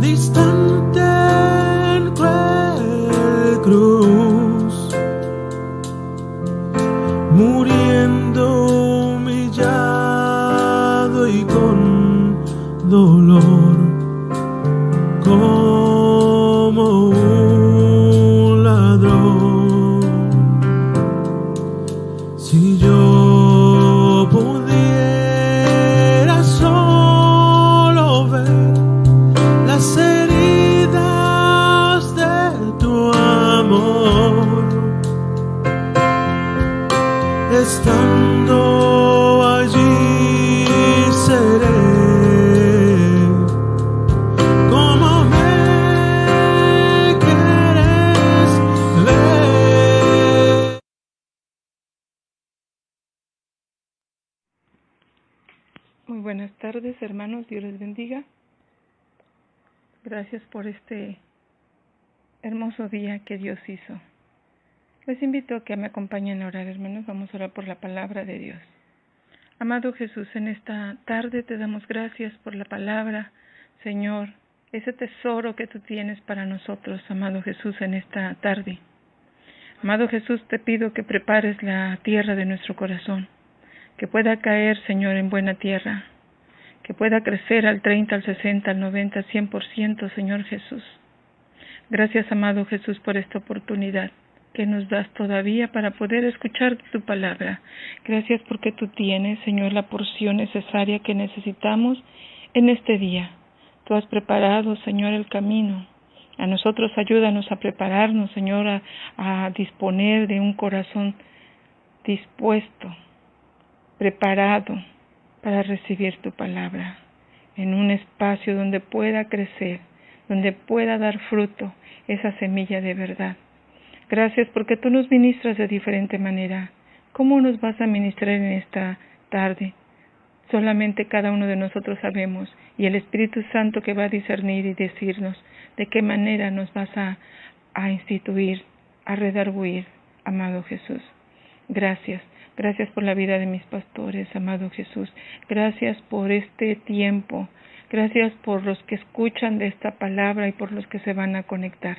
distante en cruel cruz, muriendo humillado y con dolor, como un ladrón. Si yo pudiera solo ver las heridas de tu amor, estando allí seré como me quieres ver. Muy buenas tardes, hermanos, Dios les bendiga. Gracias por este hermoso día que Dios hizo. Les invito a que me acompañen a orar, hermanos. Vamos a orar por la palabra de Dios. Amado Jesús, en esta tarde te damos gracias por la palabra, Señor, ese tesoro que tú tienes para nosotros, amado Jesús, en esta tarde. Amado Jesús, te pido que prepares la tierra de nuestro corazón, que pueda caer, Señor, en buena tierra, que pueda crecer al 30, al 60, al 90, al 100%, Señor Jesús. Gracias, amado Jesús, por esta oportunidad que nos das todavía para poder escuchar tu palabra. Gracias porque tú tienes, Señor, la porción necesaria que necesitamos en este día. Tú has preparado, Señor, el camino. A nosotros ayúdanos a prepararnos, Señor, a disponer de un corazón dispuesto, preparado para recibir tu palabra, en un espacio donde pueda crecer, donde pueda dar fruto esa semilla de verdad. Gracias porque tú nos ministras de diferente manera. ¿Cómo nos vas a ministrar en esta tarde? Solamente cada uno de nosotros sabemos, y el Espíritu Santo que va a discernir y decirnos de qué manera nos vas a instituir, a redarguir, amado Jesús. Gracias. Gracias por la vida de mis pastores, amado Jesús. Gracias por este tiempo. Gracias por los que escuchan de esta palabra y por los que se van a conectar.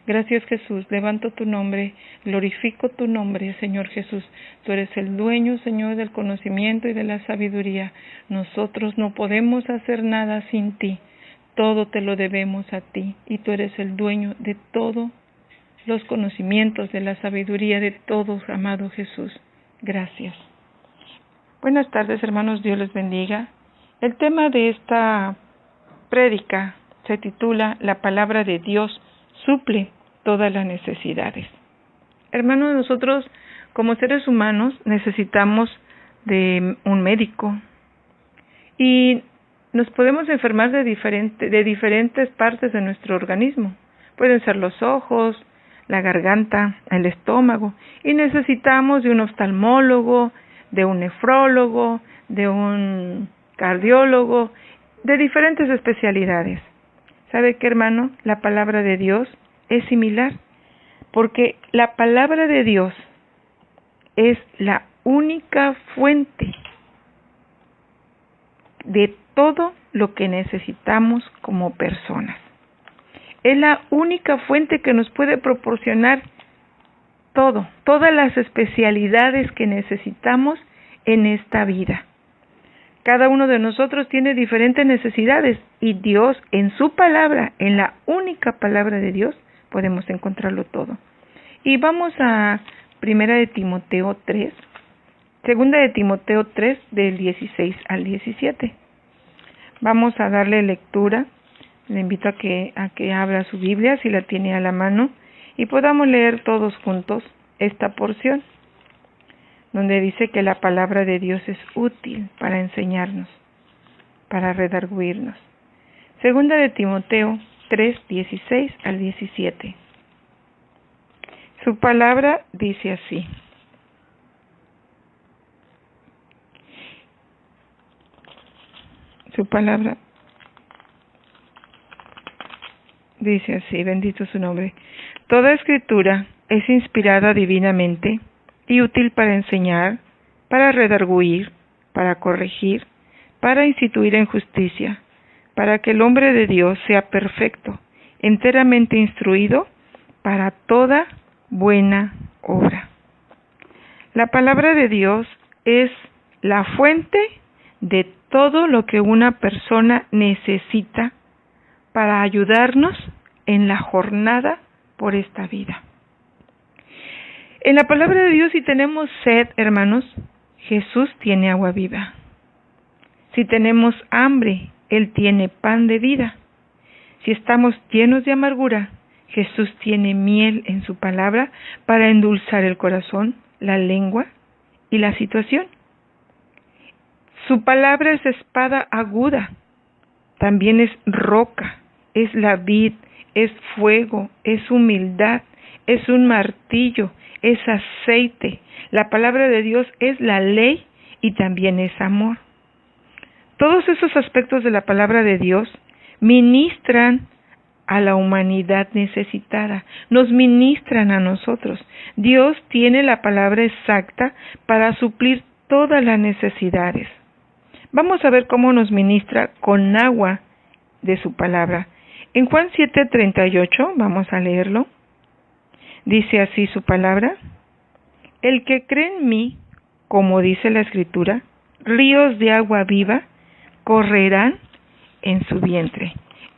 Gracias, Jesús. Levanto tu nombre, glorifico tu nombre, Señor Jesús. Tú eres el dueño, Señor, del conocimiento y de la sabiduría. Nosotros no podemos hacer nada sin ti. Todo te lo debemos a ti y tú eres el dueño de todos los conocimientos, de la sabiduría de todos, amado Jesús. Gracias. Buenas tardes, hermanos, Dios les bendiga. El tema de esta prédica se titula La palabra de Dios suple todas las necesidades. Hermanos, nosotros como seres humanos necesitamos de un médico y nos podemos enfermar de diferentes partes de nuestro organismo. Pueden ser los ojos, la garganta, el estómago, y necesitamos de un oftalmólogo, de un nefrólogo, de un cardiólogo, de diferentes especialidades. ¿Sabe qué, hermano? La palabra de Dios es similar, porque la palabra de Dios es la única fuente de todo lo que necesitamos como personas. Es la única fuente que nos puede proporcionar todas las especialidades que necesitamos en esta vida. Cada uno de nosotros tiene diferentes necesidades y Dios en su palabra, en la única palabra de Dios, podemos encontrarlo todo. Y vamos a 2 de Timoteo 3, del 16 al 17. Vamos a darle lectura. Le invito a que abra su Biblia, si la tiene a la mano, y podamos leer todos juntos esta porción, donde dice que la palabra de Dios es útil para enseñarnos, para redarguirnos. 2 de Timoteo 3, 16 al 17. Su palabra dice así: Su palabra dice así, bendito su nombre. Toda escritura es inspirada divinamente y útil para enseñar, para redarguir, para corregir, para instituir en justicia, para que el hombre de Dios sea perfecto, enteramente instruido para toda buena obra. La palabra de Dios es la fuente de todo lo que una persona necesita para ayudarnos en la jornada por esta vida. En la palabra de Dios, si tenemos sed, hermanos, Jesús tiene agua viva. Si tenemos hambre, Él tiene pan de vida. Si estamos llenos de amargura, Jesús tiene miel en su palabra para endulzar el corazón, la lengua y la situación. Su palabra es espada aguda, también es roca, es la vid, es fuego, es humildad, es un martillo, es aceite. La palabra de Dios es la ley y también es amor. Todos esos aspectos de la palabra de Dios ministran a la humanidad necesitada, nos ministran a nosotros. Dios tiene la palabra exacta para suplir todas las necesidades. Vamos a ver cómo nos ministra con agua de su palabra. En Juan 7:38, vamos a leerlo. Dice así su palabra: el que cree en mí, como dice la Escritura, ríos de agua viva correrán en su vientre.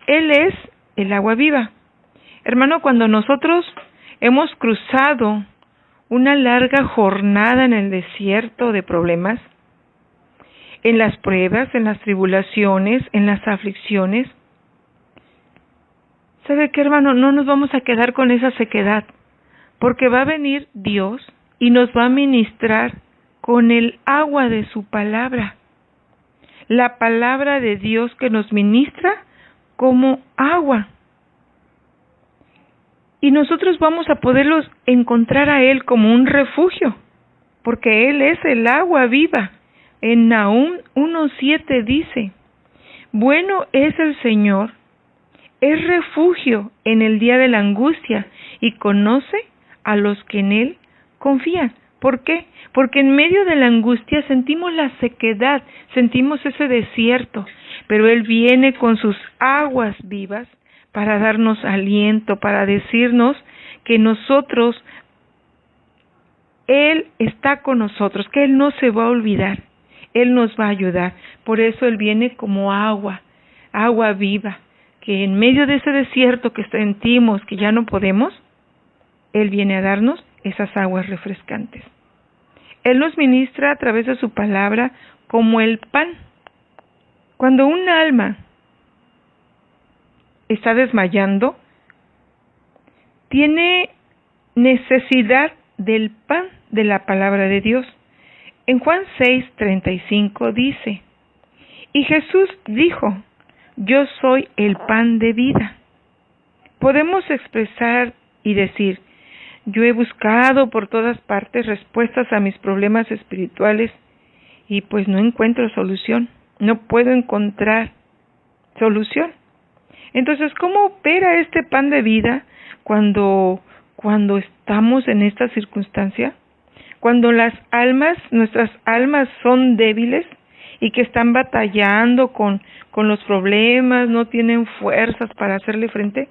Él es el agua viva. Hermano, cuando nosotros hemos cruzado una larga jornada en el desierto de problemas, en las pruebas, en las tribulaciones, en las aflicciones, ¿sabe qué, hermano? No nos vamos a quedar con esa sequedad, porque va a venir Dios y nos va a ministrar con el agua de su palabra. La palabra de Dios que nos ministra como agua. Y nosotros vamos a poderlos encontrar a Él como un refugio, porque Él es el agua viva. En Nahum 1:7 dice: bueno es el Señor, es refugio en el día de la angustia y conoce a los que en Él confían. ¿Por qué? Porque en medio de la angustia sentimos la sequedad, sentimos ese desierto, pero Él viene con sus aguas vivas para darnos aliento, para decirnos que nosotros, Él está con nosotros, que Él no se va a olvidar, Él nos va a ayudar. Por eso Él viene como agua, agua viva, que en medio de ese desierto que sentimos que ya no podemos, Él viene a darnos esas aguas refrescantes. Él nos ministra a través de su palabra como el pan. Cuando un alma está desmayando, tiene necesidad del pan de la palabra de Dios. En Juan 6:35 dice: y Jesús dijo: yo soy el pan de vida. Podemos expresar y decir: yo he buscado por todas partes respuestas a mis problemas espirituales y pues no encuentro solución, no puedo encontrar solución. Entonces, ¿cómo opera este pan de vida cuando estamos en esta circunstancia? Cuando nuestras almas son débiles y que están batallando con los problemas, no tienen fuerzas para hacerle frente.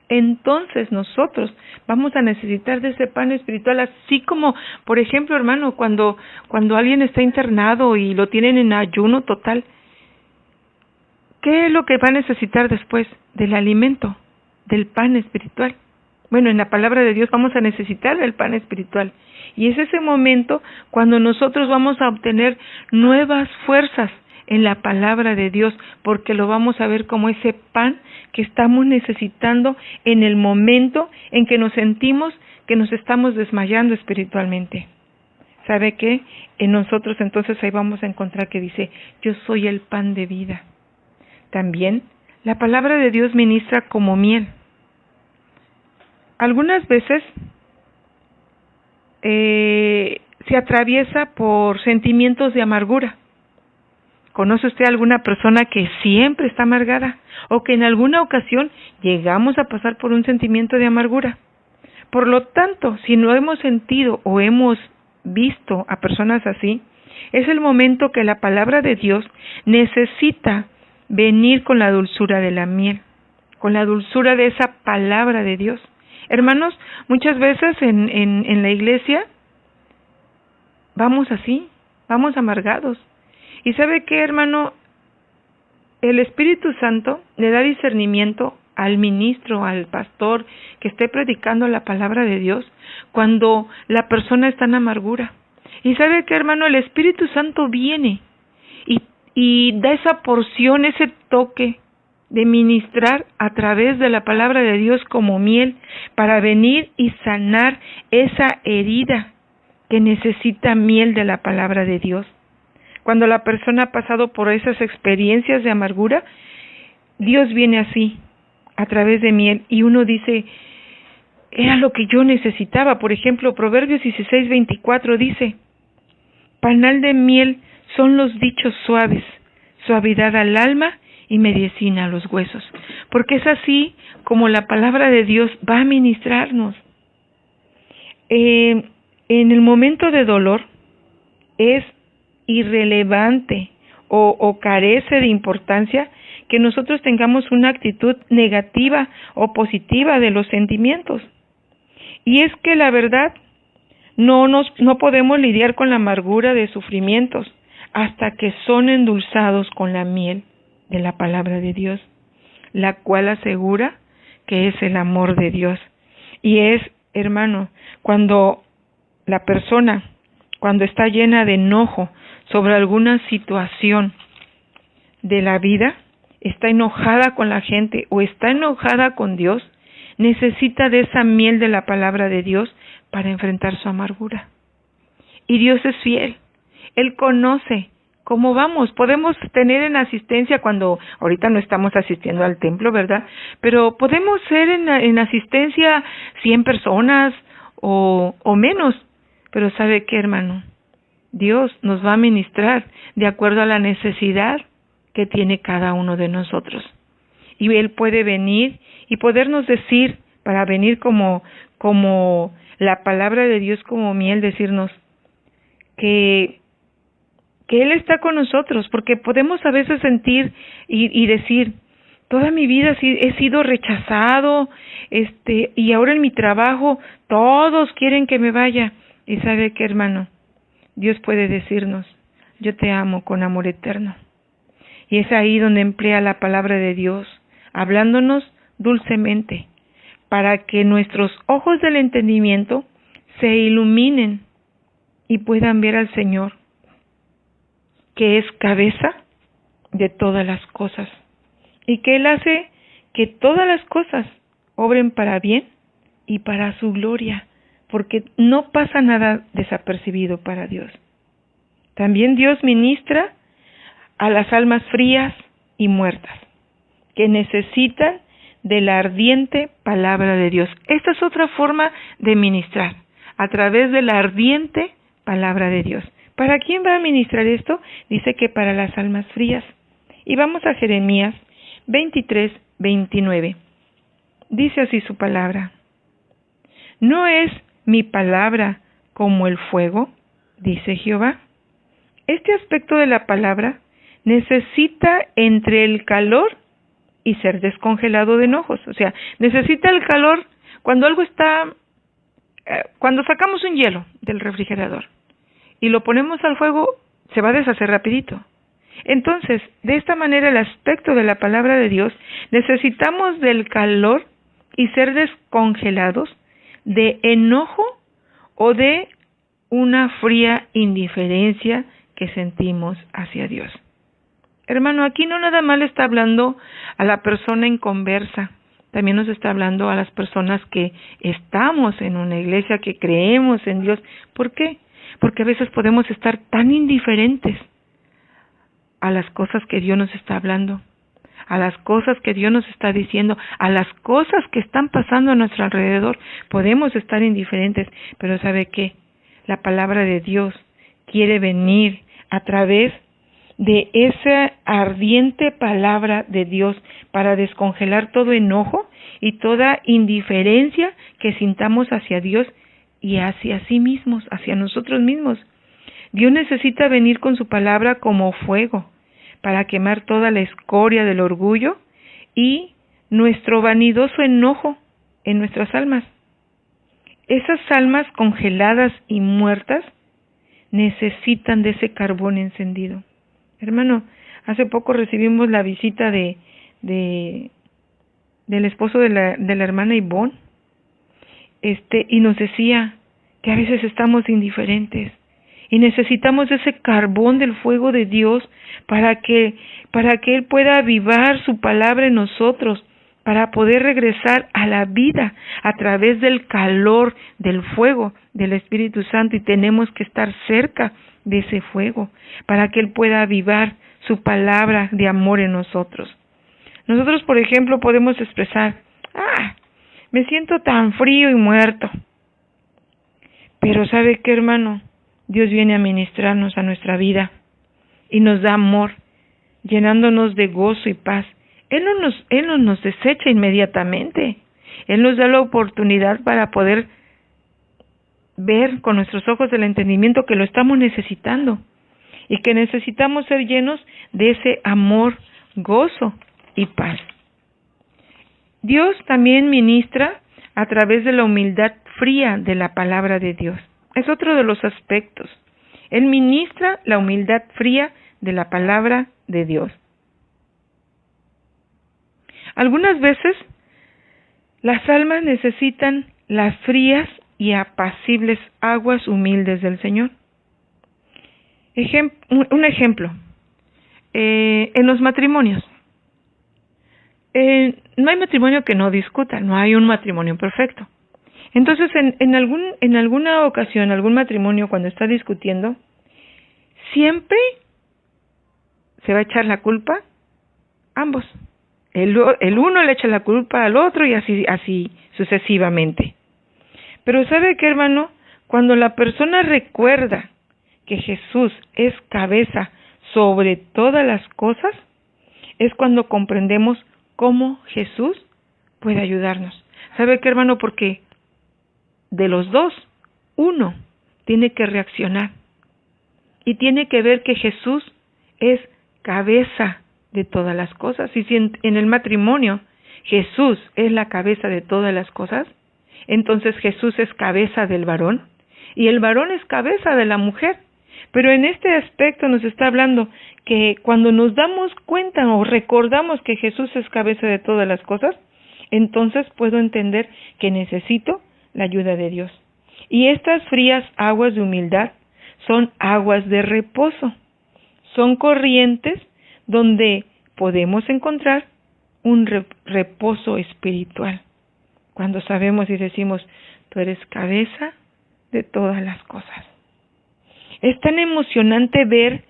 Entonces nosotros vamos a necesitar de ese pan espiritual, así como, por ejemplo, hermano, cuando alguien está internado y lo tienen en ayuno total, ¿qué es lo que va a necesitar después? Del alimento, del pan espiritual. Bueno, en la palabra de Dios vamos a necesitar del pan espiritual. Y es ese momento cuando nosotros vamos a obtener nuevas fuerzas en la palabra de Dios, porque lo vamos a ver como ese pan que estamos necesitando en el momento en que nos sentimos que nos estamos desmayando espiritualmente. ¿Sabe qué? En nosotros entonces ahí vamos a encontrar que dice: yo soy el pan de vida. También la palabra de Dios ministra como miel. Algunas veces se atraviesa por sentimientos de amargura. ¿Conoce usted alguna persona que siempre está amargada o que en alguna ocasión llegamos a pasar por un sentimiento de amargura? Por lo tanto, si no hemos sentido o hemos visto a personas así, es el momento que la palabra de Dios necesita venir con la dulzura de la miel, con la dulzura de esa palabra de Dios. Hermanos, muchas veces en la iglesia vamos así, vamos amargados. ¿Y sabe qué, hermano? El Espíritu Santo le da discernimiento al ministro, al pastor que esté predicando la palabra de Dios cuando la persona está en amargura. Y sabe qué, hermano, el Espíritu Santo viene y da esa porción, ese toque de ministrar a través de la palabra de Dios como miel para venir y sanar esa herida que necesita miel de la palabra de Dios. Cuando la persona ha pasado por esas experiencias de amargura, Dios viene así, a través de miel, y uno dice, era lo que yo necesitaba. Por ejemplo, Proverbios 16:24 dice, panal de miel son los dichos suaves, suavidad al alma y medicina a los huesos. Porque es así como la palabra de Dios va a ministrarnos. En el momento de dolor es irrelevante o carece de importancia que nosotros tengamos una actitud negativa o positiva de los sentimientos. Y es que la verdad, no podemos lidiar con la amargura de sufrimientos hasta que son endulzados con la miel de la palabra de Dios, la cual asegura que es el amor de Dios. Y es, hermano, cuando la persona, cuando está llena de enojo sobre alguna situación de la vida, está enojada con la gente o está enojada con Dios, necesita de esa miel de la palabra de Dios para enfrentar su amargura. Y Dios es fiel. Él conoce cómo vamos. Podemos tener en asistencia cuando ahorita no estamos asistiendo al templo, ¿verdad? Pero podemos ser en asistencia 100 personas o menos. Pero ¿sabe qué, hermano? Dios nos va a ministrar de acuerdo a la necesidad que tiene cada uno de nosotros. Y Él puede venir y podernos decir, para venir como la palabra de Dios como miel, decirnos que Él está con nosotros, porque podemos a veces sentir y decir, toda mi vida he sido rechazado, y ahora en mi trabajo todos quieren que me vaya. Y ¿sabe qué, hermano? Dios puede decirnos, yo te amo con amor eterno. Y es ahí donde emplea la palabra de Dios, hablándonos dulcemente, para que nuestros ojos del entendimiento se iluminen y puedan ver al Señor, que es cabeza de todas las cosas, y que Él hace que todas las cosas obren para bien y para su gloria, porque no pasa nada desapercibido para Dios. También Dios ministra a las almas frías y muertas, que necesitan de la ardiente palabra de Dios. Esta es otra forma de ministrar, a través de la ardiente palabra de Dios. ¿Para quién va a ministrar esto? Dice que para las almas frías. Y vamos a Jeremías 23:29. Dice así su palabra. ¿No es mi palabra como el fuego? Dice Jehová. Este aspecto de la palabra necesita entre el calor y ser descongelado de enojos. O sea, necesita el calor cuando algo está, cuando sacamos un hielo del refrigerador y lo ponemos al fuego, se va a deshacer rapidito. Entonces, de esta manera el aspecto de la palabra de Dios, necesitamos del calor y ser descongelados de enojo o de una fría indiferencia que sentimos hacia Dios. Hermano, aquí no nada más le está hablando a la persona inconversa, también nos está hablando a las personas que estamos en una iglesia, que creemos en Dios. ¿Por qué? Porque a veces podemos estar tan indiferentes a las cosas que Dios nos está hablando, a las cosas que Dios nos está diciendo, a las cosas que están pasando a nuestro alrededor. Podemos estar indiferentes, pero ¿sabe qué? La palabra de Dios quiere venir a través de esa ardiente palabra de Dios para descongelar todo enojo y toda indiferencia que sintamos hacia Dios y hacia sí mismos, hacia nosotros mismos. Dios necesita venir con su palabra como fuego para quemar toda la escoria del orgullo y nuestro vanidoso enojo en nuestras almas. Esas almas congeladas y muertas necesitan de ese carbón encendido. Hermano, hace poco recibimos la visita del esposo de la hermana Ivonne, y nos decía que a veces estamos indiferentes y necesitamos ese carbón del fuego de Dios para que Él pueda avivar su palabra en nosotros, para poder regresar a la vida a través del calor del fuego del Espíritu Santo, y tenemos que estar cerca de ese fuego para que Él pueda avivar su palabra de amor en nosotros. Nosotros, por ejemplo, podemos expresar: me siento tan frío y muerto. Pero ¿sabe qué, hermano? Dios viene a ministrarnos a nuestra vida y nos da amor, llenándonos de gozo y paz. Él no nos desecha inmediatamente. Él nos da la oportunidad para poder ver con nuestros ojos del entendimiento que lo estamos necesitando y que necesitamos ser llenos de ese amor, gozo y paz. Dios también ministra a través de la humildad fría de la palabra de Dios. Es otro de los aspectos. Él ministra la humildad fría de la palabra de Dios. Algunas veces las almas necesitan las frías y apacibles aguas humildes del Señor. Un ejemplo, en los matrimonios. No hay matrimonio que no discuta, no hay un matrimonio perfecto. Entonces, en alguna ocasión, algún matrimonio cuando está discutiendo, siempre se va a echar la culpa ambos. El uno le echa la culpa al otro y así sucesivamente. Pero ¿sabe qué, hermano? Cuando la persona recuerda que Jesús es cabeza sobre todas las cosas, es cuando comprendemos cómo Jesús puede ayudarnos. ¿Sabe qué, hermano? Porque de los dos, uno tiene que reaccionar y tiene que ver que Jesús es cabeza de todas las cosas. Y si en el matrimonio Jesús es la cabeza de todas las cosas, entonces Jesús es cabeza del varón y el varón es cabeza de la mujer. Pero en este aspecto nos está hablando que cuando nos damos cuenta o recordamos que Jesús es cabeza de todas las cosas, entonces puedo entender que necesito la ayuda de Dios. Y estas frías aguas de humildad son aguas de reposo, son corrientes donde podemos encontrar un reposo espiritual. Cuando sabemos y decimos: tú eres cabeza de todas las cosas. Es tan emocionante ver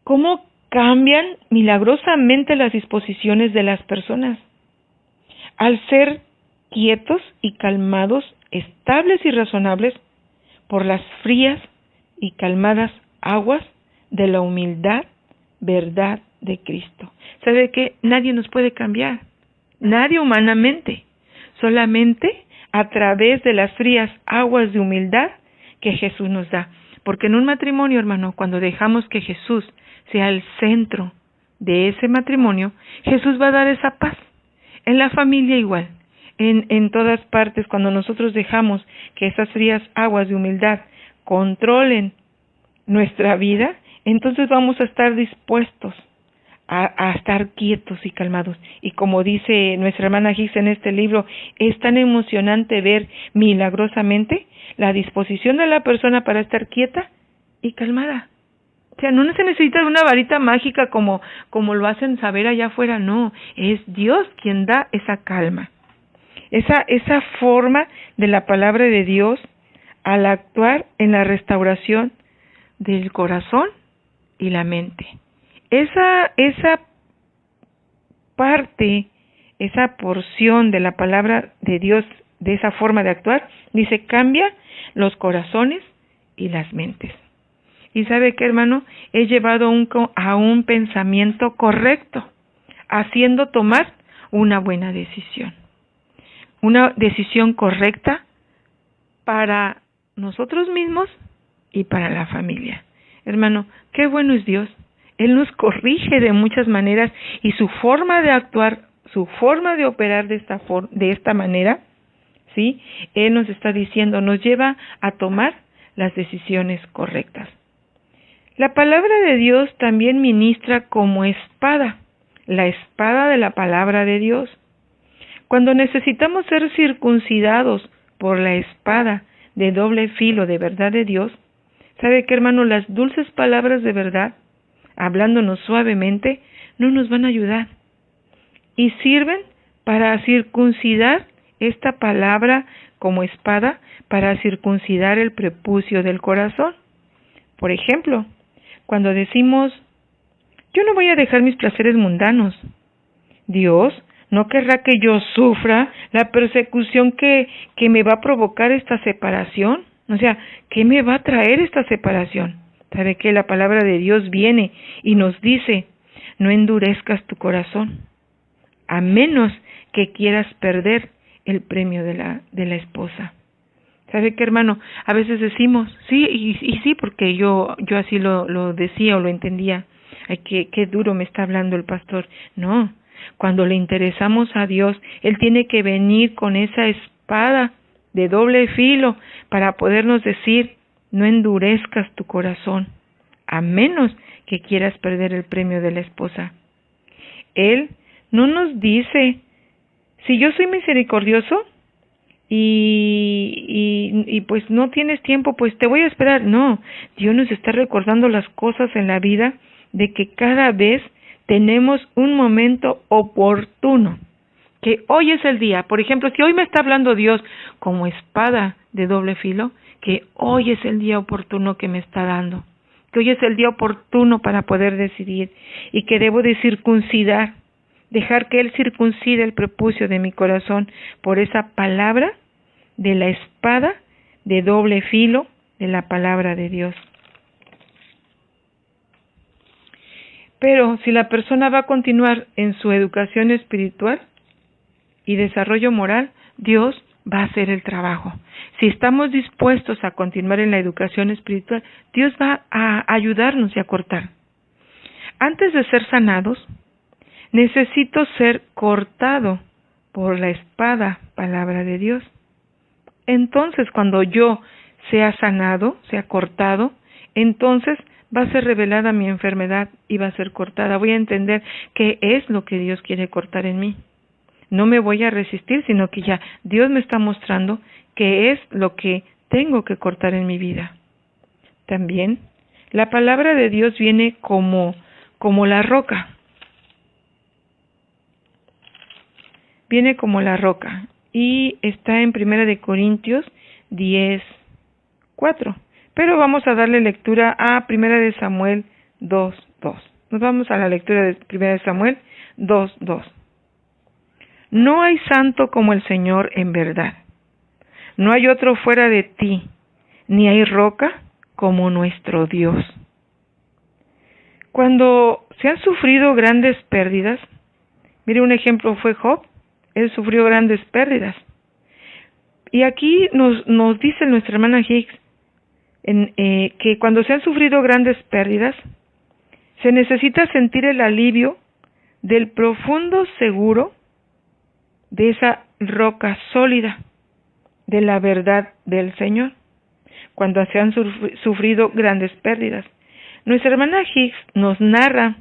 cómo cambian milagrosamente las disposiciones de las personas. Al ser quietos y calmados, estables y razonables por las frías y calmadas aguas de la humildad, verdad de Cristo. ¿Sabe qué? Nadie nos puede cambiar, nadie humanamente, solamente a través de las frías aguas de humildad que Jesús nos da. Porque en un matrimonio, hermano, cuando dejamos que Jesús sea el centro de ese matrimonio, Jesús va a dar esa paz. En la familia igual, en todas partes, cuando nosotros dejamos que esas frías aguas de humildad controlen nuestra vida, entonces vamos a estar dispuestos a estar quietos y calmados. Y como dice nuestra hermana Hicks en este libro, es tan emocionante ver milagrosamente la disposición de la persona para estar quieta y calmada. O sea, no se necesita de una varita mágica como lo hacen saber allá afuera, no, es Dios quien da esa calma. Esa forma de la palabra de Dios al actuar en la restauración del corazón y la mente. Esa parte, esa porción de la palabra de Dios, de esa forma de actuar, dice: cambia los corazones y las mentes. Y ¿sabe qué, hermano? He llevado a un pensamiento correcto, haciendo tomar una buena decisión. Una decisión correcta para nosotros mismos y para la familia. Hermano, qué bueno es Dios. Él nos corrige de muchas maneras y su forma de actuar, su forma de operar de esta manera, ¿sí? Él nos está diciendo, nos lleva a tomar las decisiones correctas. La palabra de Dios también ministra como espada, la espada de la palabra de Dios. Cuando necesitamos ser circuncidados por la espada de doble filo de verdad de Dios, ¿sabe qué, hermano? Las dulces palabras de verdad, hablándonos suavemente, no nos van a ayudar. Y sirven para circuncidar esta palabra como espada, para circuncidar el prepucio del corazón. Por ejemplo, cuando decimos, yo no voy a dejar mis placeres mundanos, Dios no querrá que yo sufra la persecución que me va a provocar esta separación. O sea, ¿qué me va a traer esta separación? ¿Sabe qué? La palabra de Dios viene y nos dice, no endurezcas tu corazón, a menos que quieras perder el premio de la esposa. ¿Sabe qué, hermano? A veces decimos, sí, y sí, porque yo así lo decía o lo entendía. Ay, qué duro me está hablando el pastor. No, cuando le interesamos a Dios, Él tiene que venir con esa espada de doble filo para podernos decir, no endurezcas tu corazón, a menos que quieras perder el premio de la esposa. Él no nos dice, si yo soy misericordioso y pues no tienes tiempo, pues te voy a esperar. No, Dios nos está recordando las cosas en la vida de que cada vez tenemos un momento oportuno, que hoy es el día. Por ejemplo, si hoy me está hablando Dios como espada de doble filo, que hoy es el día oportuno que me está dando, que hoy es el día oportuno para poder decidir y que debo de circuncidar, dejar que Él circuncide el prepucio de mi corazón por esa palabra de la espada de doble filo de la palabra de Dios. Pero si la persona va a continuar en su educación espiritual y desarrollo moral, Dios va a hacer el trabajo. Si estamos dispuestos a continuar en la educación espiritual, Dios va a ayudarnos y a cortar. Antes de ser sanados, necesito ser cortado por la espada, palabra de Dios. Entonces, cuando yo sea sanado, sea cortado, entonces va a ser revelada mi enfermedad y va a ser cortada. Voy a entender qué es lo que Dios quiere cortar en mí. No me voy a resistir, sino que ya Dios me está mostrando qué es lo que tengo que cortar en mi vida. También, la palabra de Dios viene como la roca. Viene como la roca y está en 1 Corintios 10:4. Pero vamos a darle lectura a 1 Samuel 2:2. Nos vamos a la lectura de 1 Samuel 2:2. No hay santo como el Señor en verdad. No hay otro fuera de ti, ni hay roca como nuestro Dios. Cuando se han sufrido grandes pérdidas, mire, un ejemplo fue Job. Él sufrió grandes pérdidas. Y aquí nos dice nuestra hermana Hicks que cuando se han sufrido grandes pérdidas, se necesita sentir el alivio del profundo seguro de esa roca sólida, de la verdad del Señor, cuando se han sufrido grandes pérdidas. Nuestra hermana Hicks nos narra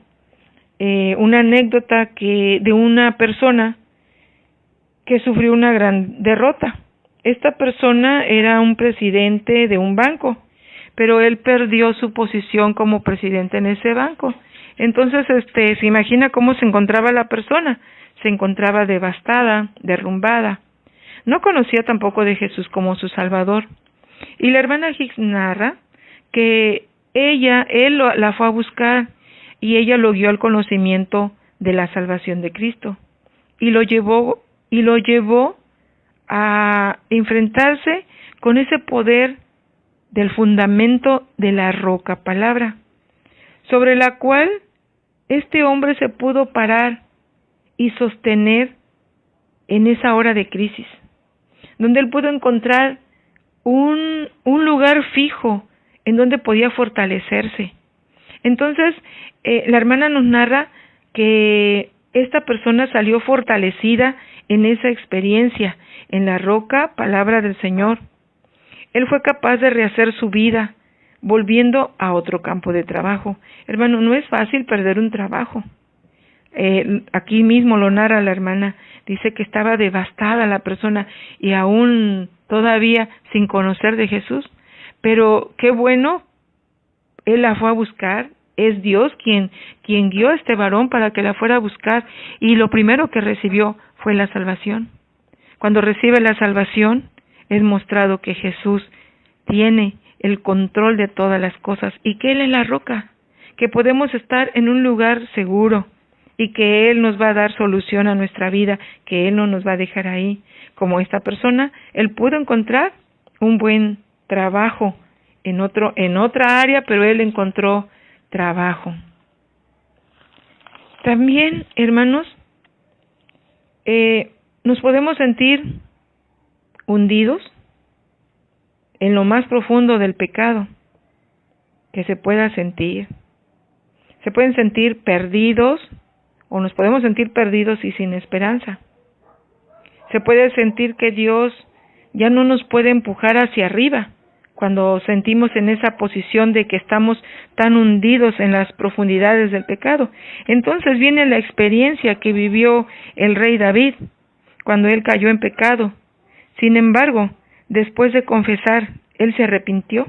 una anécdota de una persona que sufrió una gran derrota. Esta persona era un presidente de un banco, pero él perdió su posición como presidente en ese banco. Entonces, se imagina cómo se encontraba la persona. Se encontraba devastada, derrumbada. No conocía tampoco de Jesús como su Salvador. Y la hermana Hicks narra que él la fue a buscar y ella lo guió al conocimiento de la salvación de Cristo. Y lo llevó a enfrentarse con ese poder del fundamento de la roca palabra, sobre la cual este hombre se pudo parar y sostener en esa hora de crisis, donde él pudo encontrar un lugar fijo en donde podía fortalecerse, Entonces, la hermana nos narra que esta persona salió fortalecida en esa experiencia, en la roca, palabra del Señor. Él fue capaz de rehacer su vida, volviendo a otro campo de trabajo. Hermano, no es fácil perder un trabajo. Aquí mismo lo narra la hermana, dice que estaba devastada la persona y aún todavía sin conocer de Jesús, pero qué bueno, él la fue a buscar, es Dios quien guió a este varón para que la fuera a buscar, y lo primero que recibió fue la salvación. Cuando recibe la salvación, es mostrado que Jesús tiene el control de todas las cosas y que Él es la roca, que podemos estar en un lugar seguro y que Él nos va a dar solución a nuestra vida, que Él no nos va a dejar ahí. Como esta persona, Él pudo encontrar un buen trabajo en otra área, pero Él encontró trabajo. También, hermanos, nos podemos sentir hundidos en lo más profundo del pecado que se pueda sentir. Se pueden sentir perdidos o nos podemos sentir perdidos y sin esperanza. Se puede sentir que Dios ya no nos puede empujar hacia arriba cuando sentimos en esa posición de que estamos tan hundidos en las profundidades del pecado. Entonces viene la experiencia que vivió el rey David cuando él cayó en pecado. Sin embargo, después de confesar, él se arrepintió.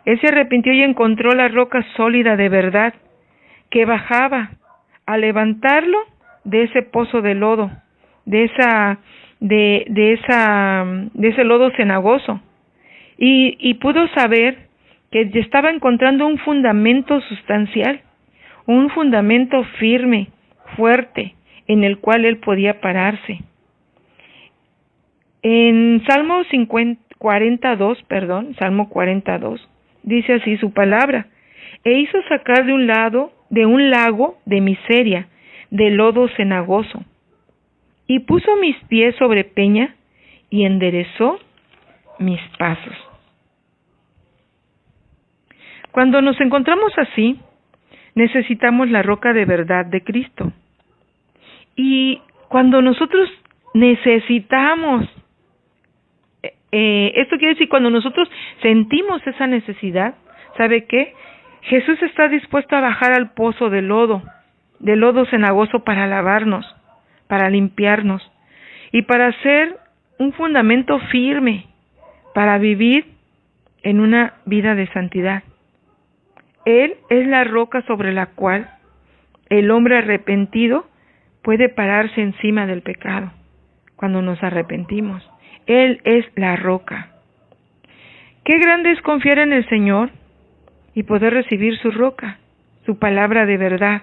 Él se arrepintió y encontró la roca sólida de verdad que bajaba a levantarlo de ese pozo de lodo, de ese lodo cenagoso, y pudo saber que estaba encontrando un fundamento sustancial, un fundamento firme, fuerte, en el cual él podía pararse. En Salmo 42, dice así su palabra: e hizo sacar de un lago de miseria, de lodo cenagoso, y puso mis pies sobre peña, y enderezó mis pasos. Cuando nos encontramos así, necesitamos la roca de verdad de Cristo. Y cuando nosotros necesitamos, esto quiere decir, cuando nosotros sentimos esa necesidad, ¿sabe qué? Jesús está dispuesto a bajar al pozo de lodo cenagoso para lavarnos, para limpiarnos y para hacer un fundamento firme para vivir en una vida de santidad. Él es la roca sobre la cual el hombre arrepentido puede pararse encima del pecado cuando nos arrepentimos. Él es la roca. Qué grande es confiar en el Señor y poder recibir su roca, su palabra de verdad,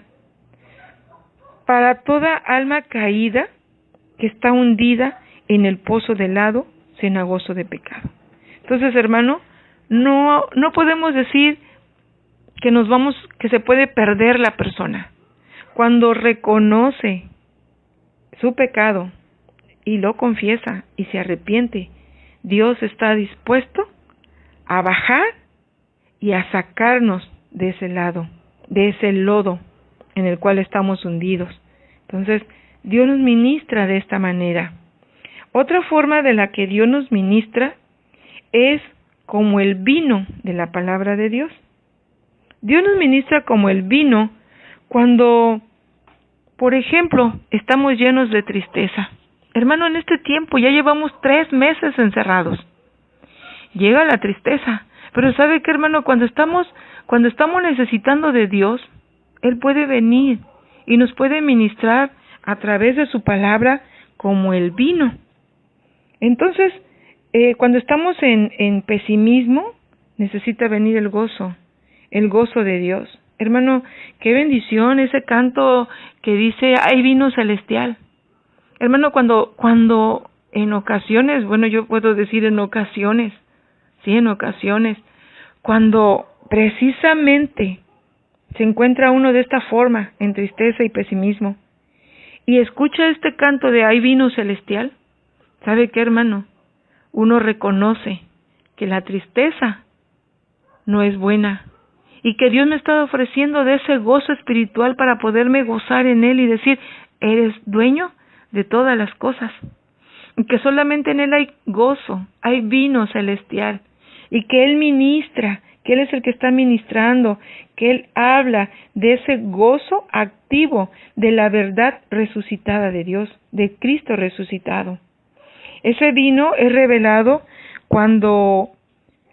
para toda alma caída que está hundida en el pozo de lodo cenagoso de pecado. Entonces, hermano, no podemos decir que se puede perder la persona. Cuando reconoce su pecado y lo confiesa y se arrepiente, Dios está dispuesto a bajar y a sacarnos de ese lodo en el cual estamos hundidos. Entonces, Dios nos ministra de esta manera. Otra forma de la que Dios nos ministra es como el vino de la palabra de Dios. Dios nos ministra como el vino cuando, por ejemplo, estamos llenos de tristeza. Hermano, en este tiempo ya llevamos 3 meses encerrados. Llega la tristeza. Pero ¿sabe qué, hermano? Cuando estamos necesitando de Dios, Él puede venir y nos puede ministrar a través de su palabra como el vino. Entonces, cuando estamos en pesimismo, necesita venir el gozo de Dios. Hermano, qué bendición ese canto que dice, hay vino celestial. Hermano, cuando en ocasiones, yo puedo decir en ocasiones, cuando precisamente se encuentra uno de esta forma, en tristeza y pesimismo, y escucha este canto de hay vino celestial, ¿sabe qué, hermano? Uno reconoce que la tristeza no es buena y que Dios me está ofreciendo de ese gozo espiritual para poderme gozar en Él y decir, eres dueño de todas las cosas, y que solamente en Él hay gozo, hay vino celestial, y que Él ministra, que Él es el que está ministrando, que Él habla de ese gozo activo de la verdad resucitada de Dios, de Cristo resucitado. Ese vino es revelado cuando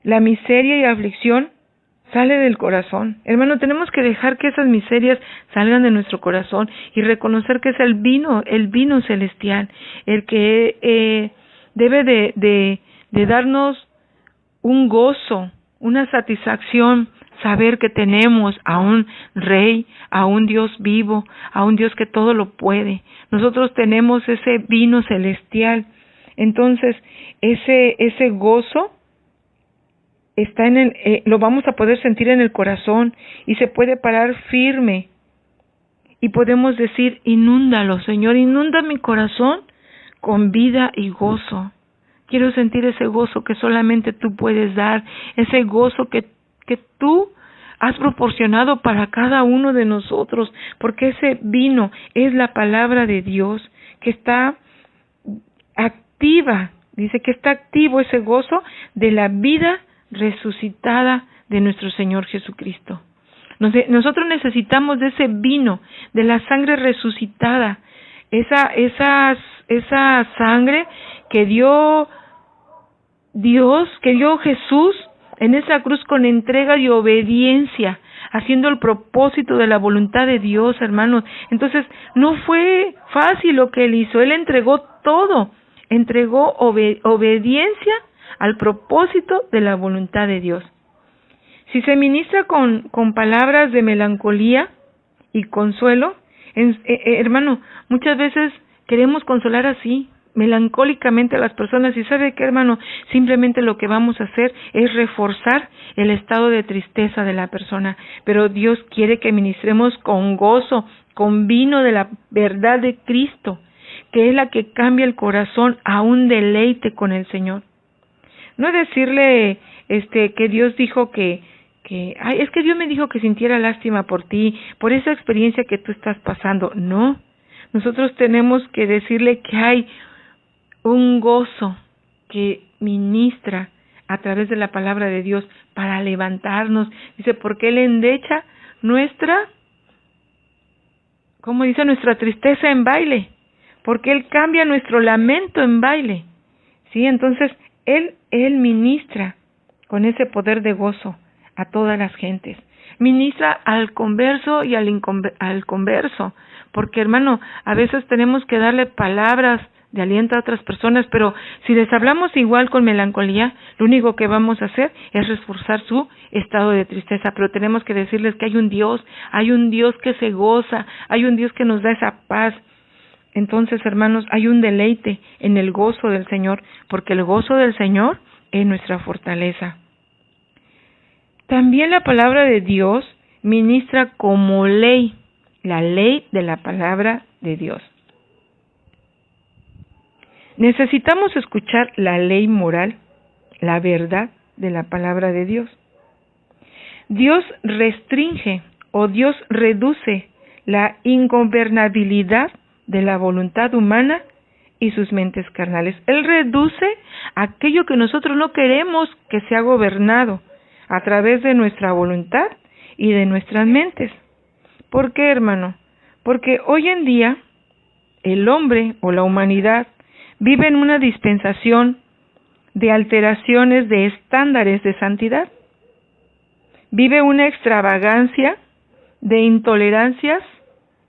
la miseria y aflicción sale del corazón. Hermano, tenemos que dejar que esas miserias salgan de nuestro corazón y reconocer que es el vino celestial, el que debe de darnos un gozo, una satisfacción, saber que tenemos a un Rey, a un Dios vivo, a un Dios que todo lo puede. Nosotros tenemos ese vino celestial. Entonces, ese gozo está lo vamos a poder sentir en el corazón y se puede parar firme. Y podemos decir, inúndalo, Señor, inunda mi corazón con vida y gozo. Quiero sentir ese gozo que solamente tú puedes dar, ese gozo que tú has proporcionado para cada uno de nosotros, porque ese vino es la palabra de Dios que está activa, dice que está activo ese gozo de la vida resucitada de nuestro Señor Jesucristo. Nosotros necesitamos de ese vino, de la sangre resucitada, esa sangre que dio Dios, que dio Jesús en esa cruz con entrega y obediencia, haciendo el propósito de la voluntad de Dios, hermanos. Entonces, no fue fácil lo que Él hizo. Él entregó todo, entregó obediencia al propósito de la voluntad de Dios. Si se ministra con palabras de melancolía y consuelo, hermano, muchas veces queremos consolar así, melancólicamente a las personas, y ¿sabe qué, hermano? Simplemente lo que vamos a hacer es reforzar el estado de tristeza de la persona, pero Dios quiere que ministremos con gozo, con vino de la verdad de Cristo, que es la que cambia el corazón a un deleite con el Señor. No decirle que Dios dijo es que Dios me dijo que sintiera lástima por ti, por esa experiencia que tú estás pasando. No, nosotros tenemos que decirle que hay un gozo que ministra a través de la palabra de Dios para levantarnos. Dice, porque Él endecha nuestra tristeza en baile, porque Él cambia nuestro lamento en baile. ¿Sí? Entonces, Él ministra con ese poder de gozo a todas las gentes. Ministra al converso y al converso, porque, hermano, a veces tenemos que darle palabras de aliento a otras personas, pero si les hablamos igual con melancolía, lo único que vamos a hacer es reforzar su estado de tristeza. Pero tenemos que decirles que hay un Dios que se goza, hay un Dios que nos da esa paz. Entonces, hermanos, hay un deleite en el gozo del Señor, porque el gozo del Señor es nuestra fortaleza. También la palabra de Dios ministra como ley, la ley de la palabra de Dios. Necesitamos escuchar la ley moral, la verdad de la palabra de Dios. Dios restringe o Dios reduce la ingobernabilidad de la voluntad humana y sus mentes carnales. Él reduce aquello que nosotros no queremos que sea gobernado a través de nuestra voluntad y de nuestras mentes. ¿Por qué, hermano? Porque hoy en día el hombre o la humanidad vive en una dispensación de alteraciones de estándares de santidad. Vive una extravagancia de intolerancias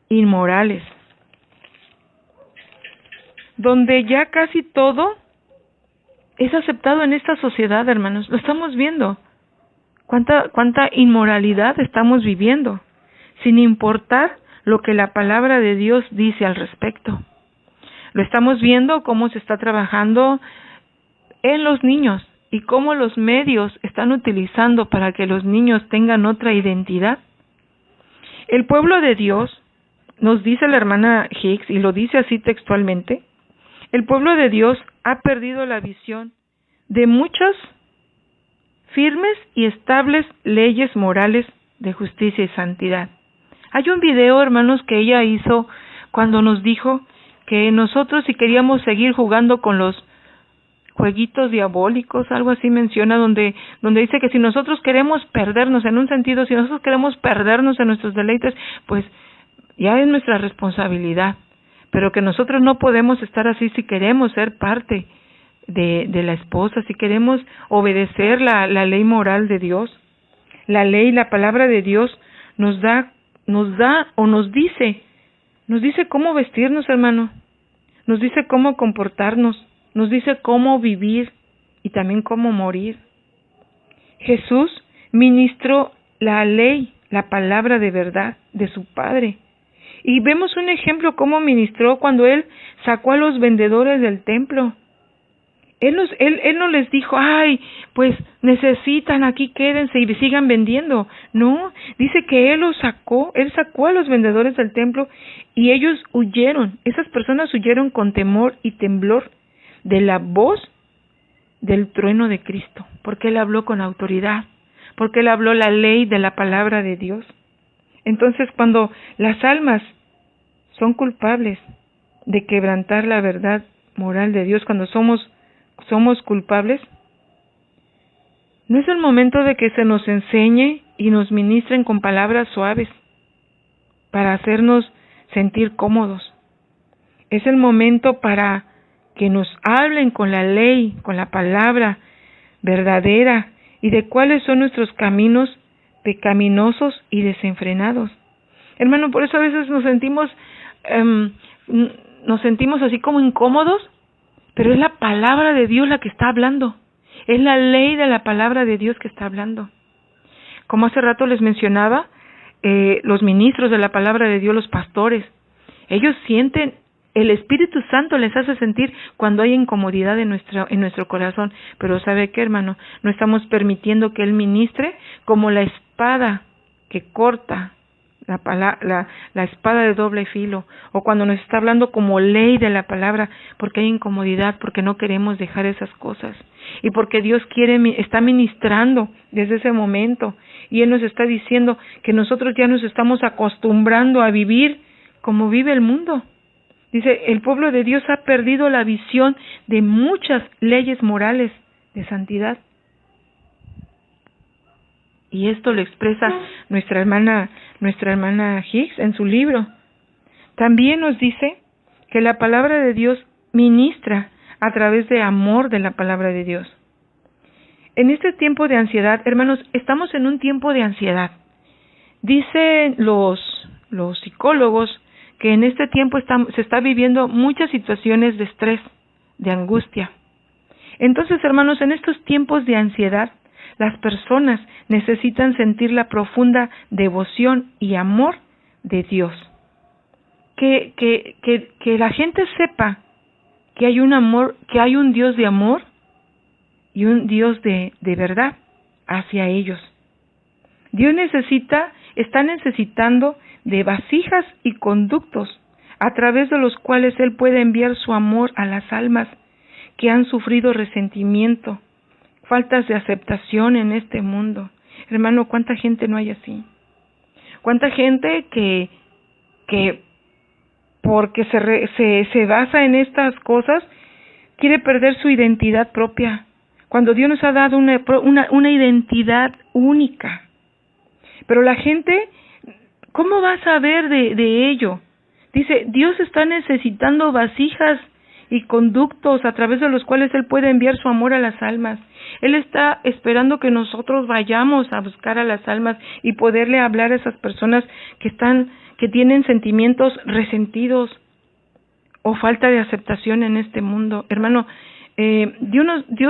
inmorales, donde ya casi todo es aceptado en esta sociedad, hermanos. Lo estamos viendo. ¿Cuánta inmoralidad estamos viviendo? Sin importar lo que la palabra de Dios dice al respecto. Lo estamos viendo cómo se está trabajando en los niños y cómo los medios están utilizando para que los niños tengan otra identidad. El pueblo de Dios, nos dice la hermana Hicks, y lo dice así textualmente, el pueblo de Dios ha perdido la visión de muchas firmes y estables leyes morales de justicia y santidad. Hay un video, hermanos, que ella hizo cuando nos dijo que nosotros, si queríamos seguir jugando con los jueguitos diabólicos, algo así menciona, donde dice que si nosotros queremos perdernos, en un sentido, si nosotros queremos perdernos en nuestros deleites, pues ya es nuestra responsabilidad, pero que nosotros no podemos estar así si queremos ser parte de la esposa, si queremos obedecer la ley moral de Dios. La ley, la palabra de Dios nos da o nos dice cómo vestirnos, hermano, nos dice cómo comportarnos, nos dice cómo vivir y también cómo morir. Jesús ministró la ley, la palabra de verdad de su Padre. Y vemos un ejemplo cómo ministró cuando Él sacó a los vendedores del templo. Él no les dijo, ay, pues necesitan, aquí quédense y sigan vendiendo. No, dice que Él sacó a los vendedores del templo y ellos huyeron. Esas personas huyeron con temor y temblor de la voz del trueno de Cristo, porque Él habló con autoridad, porque Él habló la ley de la palabra de Dios. Entonces, cuando las almas son culpables de quebrantar la verdad moral de Dios, cuando somos culpables, no es el momento de que se nos enseñe y nos ministren con palabras suaves para hacernos sentir cómodos. Es el momento para que nos hablen con la ley, con la palabra verdadera y de cuáles son nuestros caminos pecaminosos y desenfrenados. Hermano, por eso a veces nos sentimos así como incómodos, pero es la palabra de Dios la que está hablando. Es la ley de la palabra de Dios que está hablando. Como hace rato les mencionaba, los ministros de la palabra de Dios, los pastores, ellos sienten, el Espíritu Santo les hace sentir cuando hay incomodidad en nuestro corazón. Pero ¿sabe qué, hermano? No estamos permitiendo que Él ministre como la espada que corta, la espada de doble filo, o cuando nos está hablando como ley de la palabra, porque hay incomodidad, porque no queremos dejar esas cosas, y porque Dios está ministrando desde ese momento, y Él nos está diciendo que nosotros ya nos estamos acostumbrando a vivir como vive el mundo. Dice, el pueblo de Dios ha perdido la visión de muchas leyes morales de santidad. Y esto lo expresa nuestra hermana Hicks en su libro. También nos dice que la palabra de Dios ministra a través de amor de la palabra de Dios. En este tiempo de ansiedad, hermanos, estamos en un tiempo de ansiedad. Dicen los psicólogos que en este tiempo se está viviendo muchas situaciones de estrés, de angustia. Entonces, hermanos, en estos tiempos de ansiedad, las personas necesitan sentir la profunda devoción y amor de Dios. Que la gente sepa que hay un amor, que hay un Dios de amor y un Dios de verdad hacia ellos. Dios está necesitando de vasijas y conductos a través de los cuales Él puede enviar su amor a las almas que han sufrido resentimiento, faltas de aceptación en este mundo. Hermano, ¿cuánta gente no hay así? ¿Cuánta gente que porque se basa en estas cosas quiere perder su identidad propia? Cuando Dios nos ha dado una identidad única. Pero la gente, ¿cómo va a saber de ello? Dice, Dios está necesitando vasijas y conductos a través de los cuales Él puede enviar su amor a las almas. Él está esperando que nosotros vayamos a buscar a las almas y poderle hablar a esas personas que tienen sentimientos resentidos o falta de aceptación en este mundo. Hermano, Dios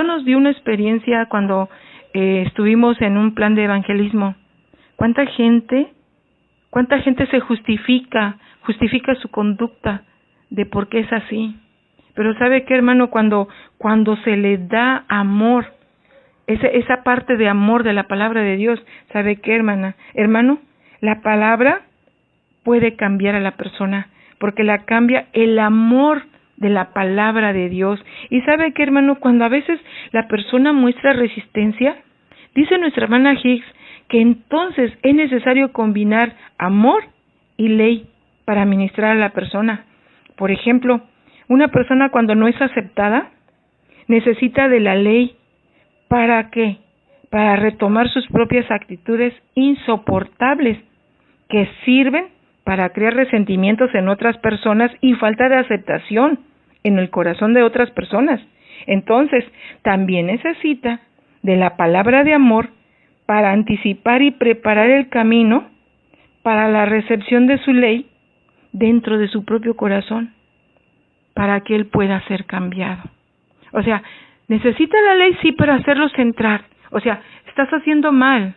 nos dio una experiencia cuando estuvimos en un plan de evangelismo. ¿Cuánta gente se justifica su conducta de por qué es así? Pero ¿sabe qué, hermano? Cuando se le da amor, esa parte de amor de la palabra de Dios, ¿sabe qué, hermano? La palabra puede cambiar a la persona, porque la cambia el amor de la palabra de Dios. Y ¿sabe qué, hermano? Cuando a veces la persona muestra resistencia, dice nuestra hermana Hicks que entonces es necesario combinar amor y ley para ministrar a la persona. Por ejemplo, una persona cuando no es aceptada necesita de la ley. ¿Para qué? Para retomar sus propias actitudes insoportables que sirven para crear resentimientos en otras personas y falta de aceptación en el corazón de otras personas. Entonces, también necesita de la palabra de amor para anticipar y preparar el camino para la recepción de su ley dentro de su propio corazón, para que él pueda ser cambiado. O sea, necesita la ley, sí, para hacerlos entrar. O sea, estás haciendo mal.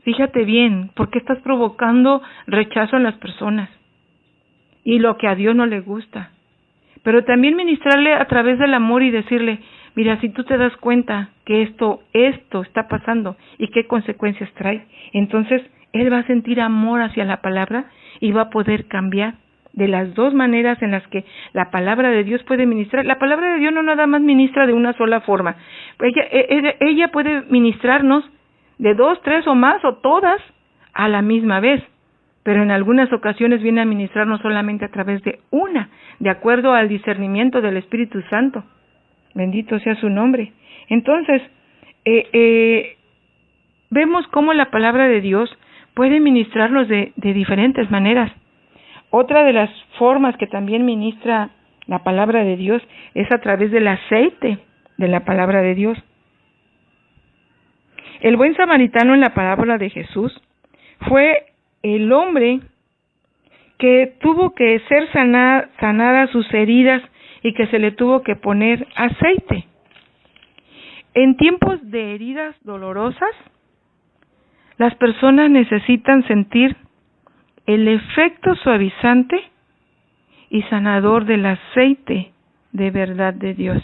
Fíjate bien, porque estás provocando rechazo en las personas y lo que a Dios no le gusta. Pero también ministrarle a través del amor y decirle, mira, si tú te das cuenta que esto está pasando y qué consecuencias trae, entonces él va a sentir amor hacia la palabra y va a poder cambiar de las dos maneras en las que la palabra de Dios puede ministrar. La palabra de Dios no nada más ministra de una sola forma. Ella puede ministrarnos de 2, 3 o más o todas a la misma vez, pero en algunas ocasiones viene a ministrarnos solamente a través de una, de acuerdo al discernimiento del Espíritu Santo. Bendito sea su nombre. Entonces, vemos cómo la palabra de Dios puede ministrarnos de diferentes maneras. Otra de las formas que también ministra la palabra de Dios es a través del aceite de la palabra de Dios. El buen samaritano en la parábola de Jesús fue el hombre que tuvo que ser sanadas sus heridas y que se le tuvo que poner aceite. En tiempos de heridas dolorosas, las personas necesitan sentir el efecto suavizante y sanador del aceite de verdad de Dios.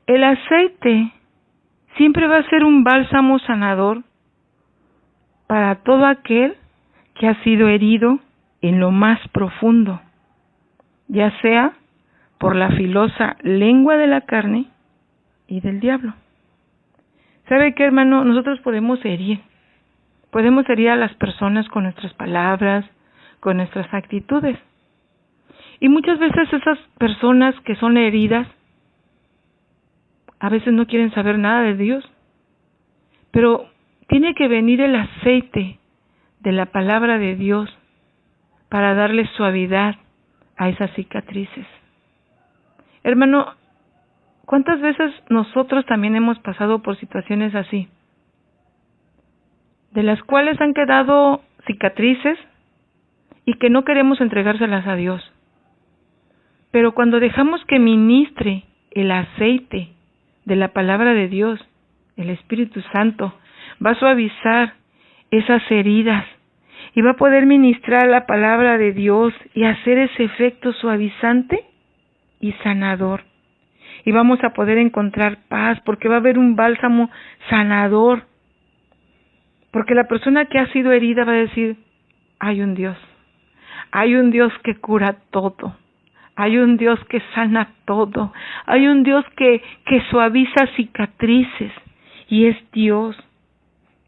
El aceite siempre va a ser un bálsamo sanador para todo aquel que ha sido herido en lo más profundo, ya sea por la filosa lengua de la carne y del diablo. ¿Sabe qué, hermano? Nosotros podemos herir a las personas con nuestras palabras, con nuestras actitudes. Y muchas veces esas personas que son heridas, a veces no quieren saber nada de Dios. Pero tiene que venir el aceite de la palabra de Dios para darle suavidad a esas cicatrices. Hermano, ¿cuántas veces nosotros también hemos pasado por situaciones así? De las cuales han quedado cicatrices y que no queremos entregárselas a Dios. Pero cuando dejamos que ministre el aceite de la palabra de Dios, el Espíritu Santo va a suavizar esas heridas y va a poder ministrar la palabra de Dios y hacer ese efecto suavizante y sanador. Y vamos a poder encontrar paz porque va a haber un bálsamo sanador. Porque la persona que ha sido herida va a decir, hay un Dios que cura todo, hay un Dios que sana todo, hay un Dios que suaviza cicatrices, y es Dios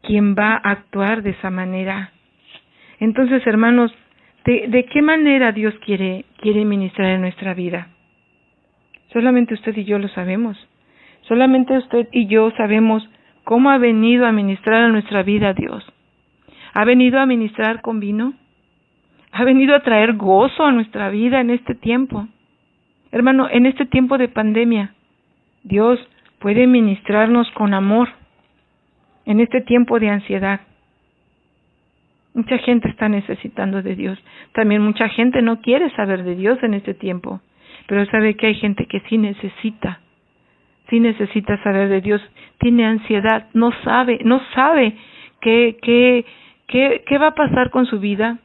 quien va a actuar de esa manera. Entonces, hermanos, ¿de qué manera Dios quiere ministrar en nuestra vida? Solamente usted y yo lo sabemos. Solamente usted y yo sabemos cómo ha venido a ministrar a nuestra vida Dios. ¿Ha venido a ministrar con vino? ¿Ha venido a traer gozo a nuestra vida en este tiempo? Hermano, en este tiempo de pandemia, Dios puede ministrarnos con amor. En este tiempo de ansiedad, mucha gente está necesitando de Dios. También mucha gente no quiere saber de Dios en este tiempo. Pero sabe que hay gente que sí necesita saber de Dios. Tiene ansiedad, no sabe qué va a pasar con su vida.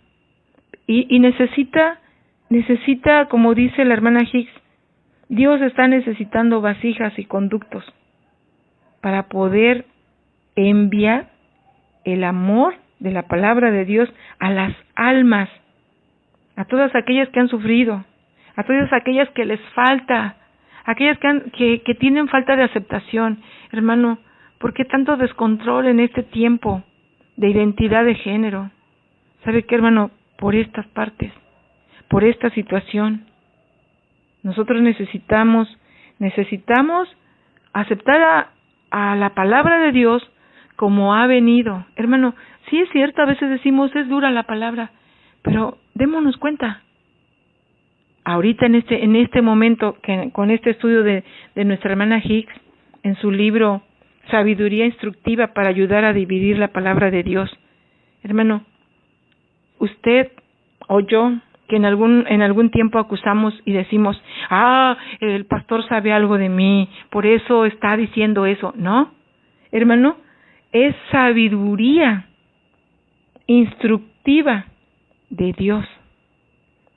Y necesita, como dice la hermana Hicks, Dios está necesitando vasijas y conductos para poder enviar el amor de la palabra de Dios a las almas, a todas aquellas que han sufrido, a todas aquellas que les falta, aquellas que tienen falta de aceptación. Hermano, ¿Por qué tanto descontrol en este tiempo de identidad de género? ¿Sabe qué, hermano? Por estas partes, por esta situación. Nosotros necesitamos aceptar a la palabra de Dios como ha venido. Hermano, sí es cierto, a veces decimos es dura la palabra, pero démonos cuenta. Ahorita en este momento, con este estudio de nuestra hermana Hicks, en su libro Sabiduría Instructiva para ayudar a dividir la palabra de Dios. Hermano, usted o yo, que en algún tiempo acusamos y decimos, el pastor sabe algo de mí, por eso está diciendo eso. No, hermano, es sabiduría instructiva de Dios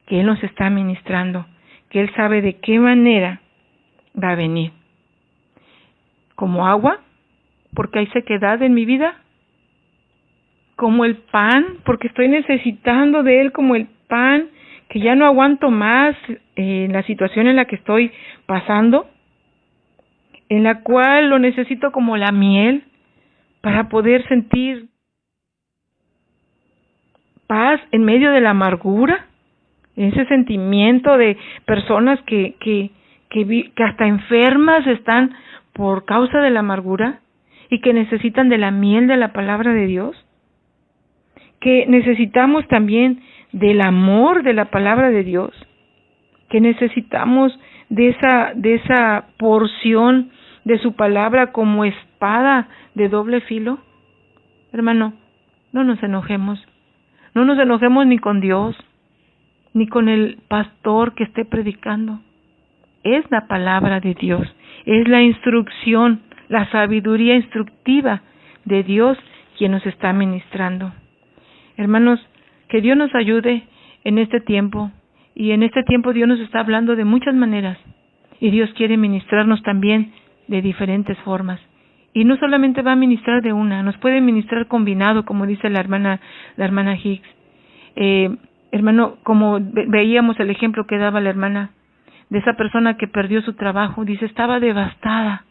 que Él nos está ministrando, que Él sabe de qué manera va a venir. Como agua, porque hay sequedad en mi vida. Como el pan, porque estoy necesitando de Él como el pan, que ya no aguanto más en la situación en la que estoy pasando, en la cual lo necesito como la miel para poder sentir paz en medio de la amargura, ese sentimiento de personas que hasta enfermas están por causa de la amargura y que necesitan de la miel de la palabra de Dios, que necesitamos también del amor de la palabra de Dios, que necesitamos de esa porción de su palabra como espada de doble filo. Hermano, no nos enojemos ni con Dios, ni con el pastor que esté predicando. Es la palabra de Dios, es la instrucción, la sabiduría instructiva de Dios quien nos está ministrando. Hermanos, que Dios nos ayude en este tiempo, y en este tiempo Dios nos está hablando de muchas maneras, y Dios quiere ministrarnos también de diferentes formas. Y no solamente va a ministrar de una, nos puede ministrar combinado, como dice la hermana Hicks. Hermano, como veíamos el ejemplo que daba la hermana, de esa persona que perdió su trabajo, dice, estaba devastada.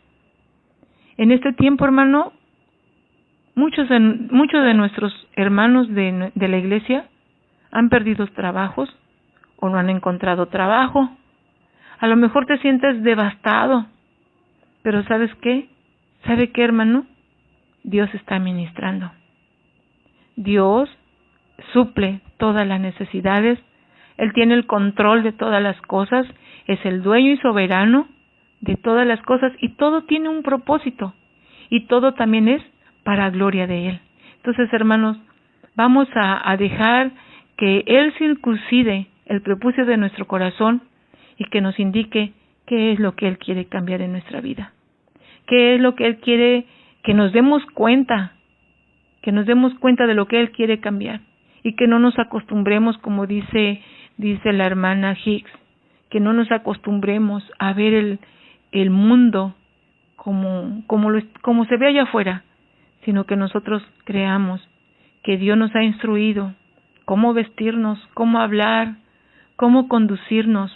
En este tiempo, hermano, muchos de nuestros hermanos de la iglesia han perdido trabajos o no han encontrado trabajo. A lo mejor te sientes devastado, pero ¿sabes qué? ¿Sabe qué, hermano? Dios está ministrando. Dios suple todas las necesidades. Él tiene el control de todas las cosas. Es el dueño y soberano de todas las cosas, y todo tiene un propósito, y todo también es para gloria de Él. Entonces, hermanos, vamos a dejar que Él circuncide el prepucio de nuestro corazón y que nos indique qué es lo que Él quiere cambiar en nuestra vida, qué es lo que Él quiere, que nos demos cuenta de lo que Él quiere cambiar, y que no nos acostumbremos, como dice la hermana Hicks, que no nos acostumbremos a ver el mundo como se ve allá afuera, sino que nosotros creamos que Dios nos ha instruido cómo vestirnos, cómo hablar, cómo conducirnos.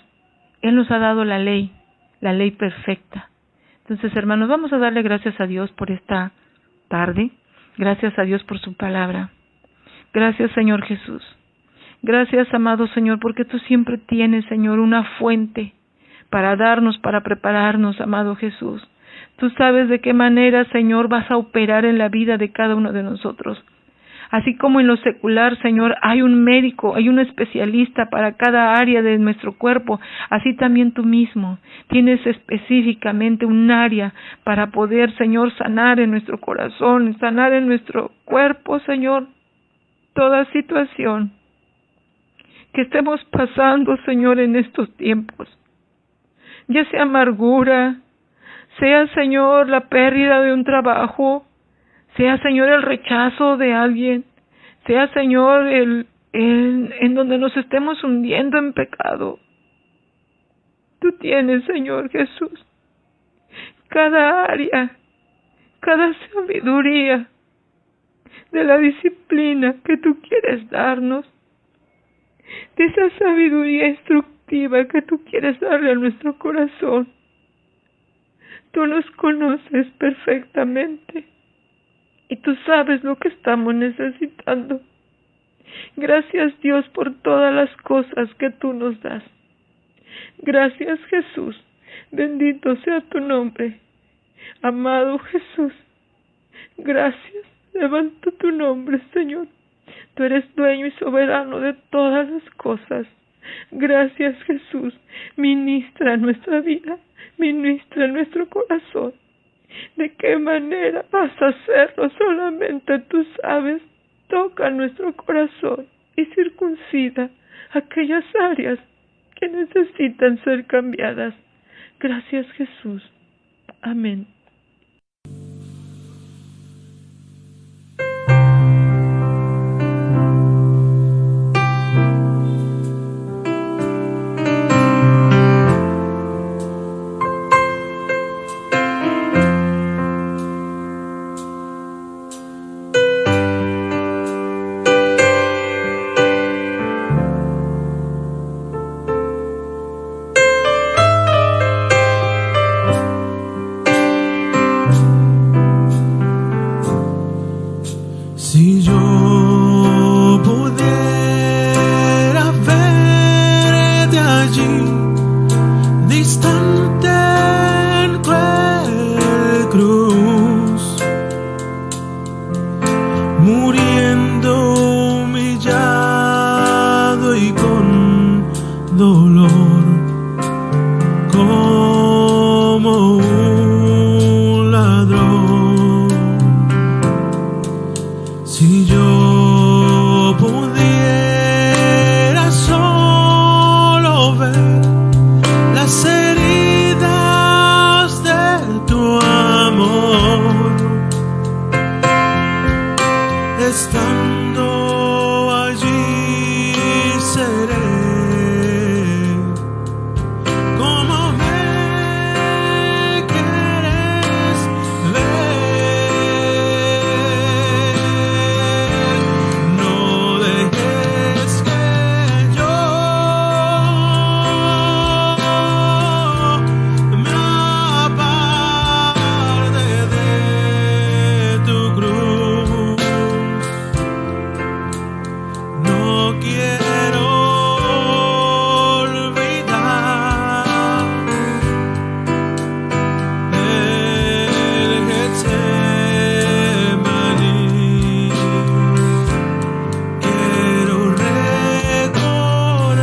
Él nos ha dado la ley perfecta. Entonces, hermanos, vamos a darle gracias a Dios por esta tarde. Gracias a Dios por su palabra. Gracias, Señor Jesús. Gracias, amado Señor, porque tú siempre tienes, Señor, una fuente para darnos, para prepararnos, amado Jesús. Tú sabes de qué manera, Señor, vas a operar en la vida de cada uno de nosotros. Así como en lo secular, Señor, hay un médico, hay un especialista para cada área de nuestro cuerpo, así también tú mismo tienes específicamente un área para poder, Señor, sanar en nuestro corazón, sanar en nuestro cuerpo, Señor, toda situación que estemos pasando, Señor, en estos tiempos, ya sea amargura, sea, Señor, la pérdida de un trabajo, sea, Señor, el rechazo de alguien, sea, Señor, en donde nos estemos hundiendo en pecado. Tú tienes, Señor Jesús, cada área, cada sabiduría de la disciplina que tú quieres darnos, de esa sabiduría instructiva que tú quieres darle a nuestro corazón. Tú nos conoces perfectamente y tú sabes lo que estamos necesitando. Gracias, Dios, por todas las cosas que tú nos das. Gracias, Jesús. Bendito sea tu nombre. Amado Jesús, gracias. Levanto tu nombre, Señor. Tú eres dueño y soberano de todas las cosas. Gracias, Jesús. Ministra nuestra vida, ministra nuestro corazón. ¿De qué manera vas a hacerlo? Solamente tú sabes. Toca nuestro corazón y circuncida aquellas áreas que necesitan ser cambiadas. Gracias, Jesús. Amén. Si yo pudiera verte allí, distante en cruel cruz, muriendo humillado y con dolor, como un ladrón. Si yo pudiera solo ver las heridas de tu amor, estando allí seré como me quieres ver. No dejes que yo me aparte de tu cruz. No quiero olvidar el Getsemaní. Quiero recordar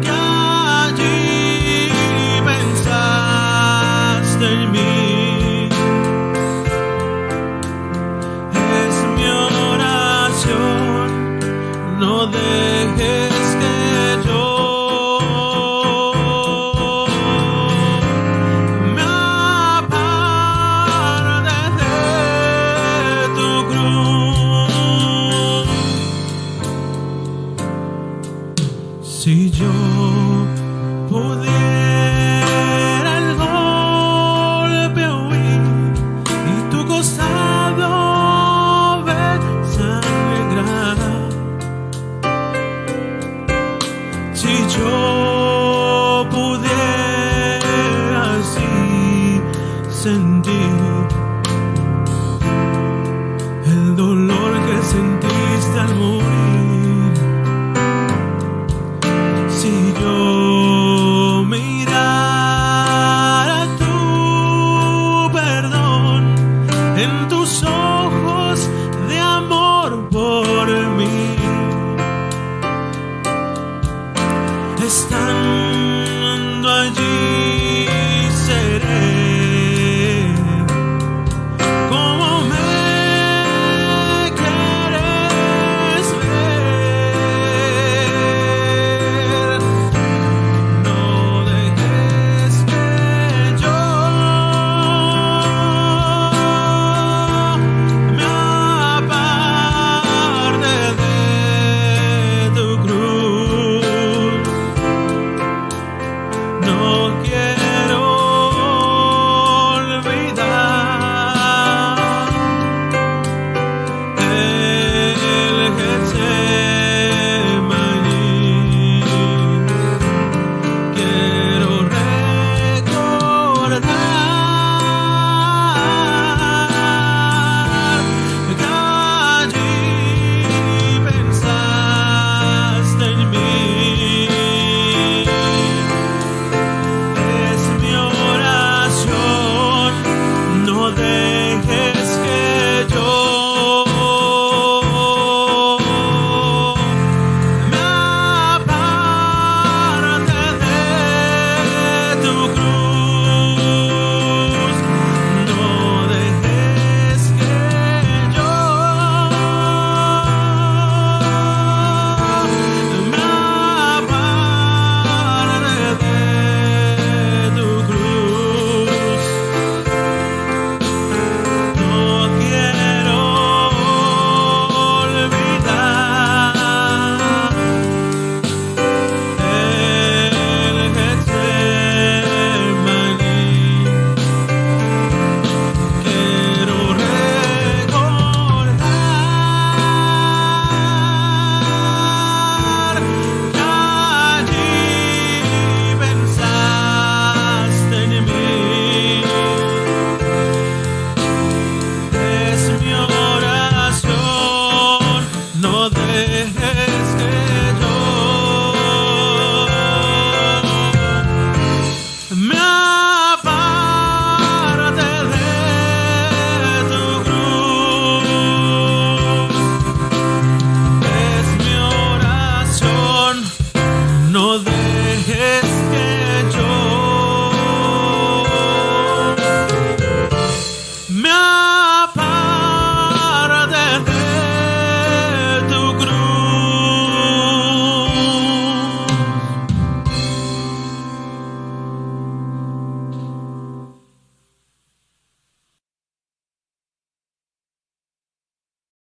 que allí pensaste en mí. Es mi oración, no dejes que yo me aparte de tu cruz. Si yo pudiera el golpe oír y tu costado ver sangrar, si yo pudiera así sentir el dolor que sentiste al morir, si yo mirara tu perdón en tus ojos de amor por mí, estando allí